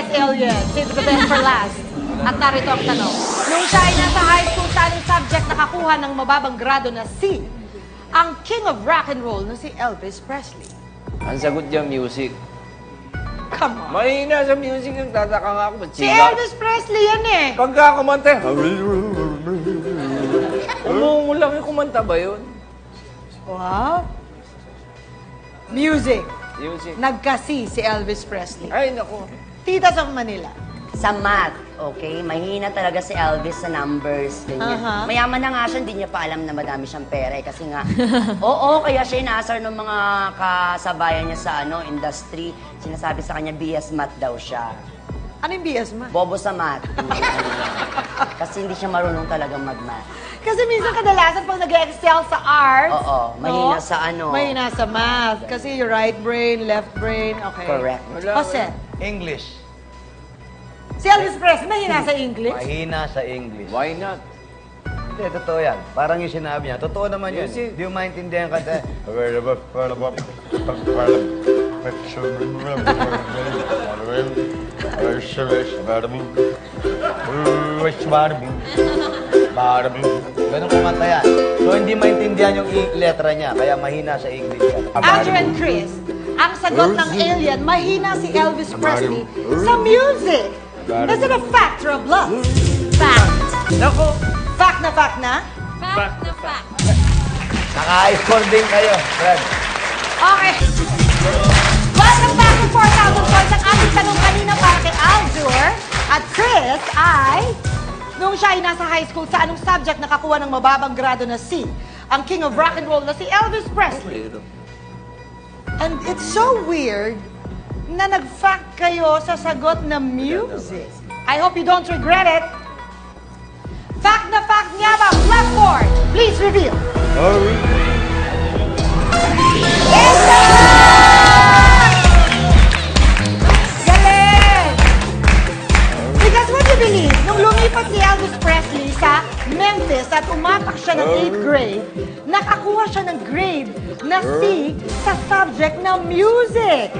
Yes, alien. Save the best for last. At narito ang tanong. Nung siya ay nasa high school, saan ang subject nakakuha ng mababang grado na C? Ang king of rock and roll na si Elvis Presley. Ang sagot niya, music. Come on. Mahina sa music, nagtataka nga ako. Si Elvis Presley yan eh. Pagka kumanta, umuulang yung kumanta ba yun? Wow. Music. Music. Nagkasi si Elvis Presley. Ay, naku. Titas of Manila. Sa math, okay? Mahina talaga si Elvis sa numbers, ganyan. Mayaman na nga siya, hindi niya pa alam na madami siyang pera eh. Kasi nga, oo, kaya siya inaasar ng mga kasabayan niya sa industry. Sinasabi sa kanya, BS math daw siya. Ano yung BS math? Bobo sa math. Kasi hindi siya marunong talagang mag-math. Kasi minsan kadalasan pag nag-excel sa art, mahina sa mahina sa math. Kasi yung right brain, left brain, okay. Correct. Jose, English. si Elvis Presley, mahina sa English? Mahina sa English. Why not? Hindi, totoo yan. Parang yung sinabi niya. Totoo naman yun. Hindi mo maintindihan ka. Ganun kumanta yan. So, hindi maintindihan yung letra niya. Kaya mahina sa English yan. Andrew and Chris, ang sagot ng alien, mahina si Elvis Presley sa music. Is it a fact or a bluff? Fact. Naku. Fact na fact na? Fact na fact. Naka-score din kayo, Fred. Okay. Welcome back to 4,000 points. Ang ating tanong kanina para kay Aldur at Chris ay, nung siya ay nasa high school, sa anong subject nakakuha ng mababang grado na C? Ang king of rock and roll na si Elvis Presley. And it's so weird na nag-fact kayo sa sagot na music. I hope you don't regret it. Fact na fact niya ba? Left board, please reveal. Galing! Because what do you believe? Nung lumipat si Elvis Presley sa Memphis at umapak siya ng 8th grade, nakakuha siya ng grade na C sa subject na music.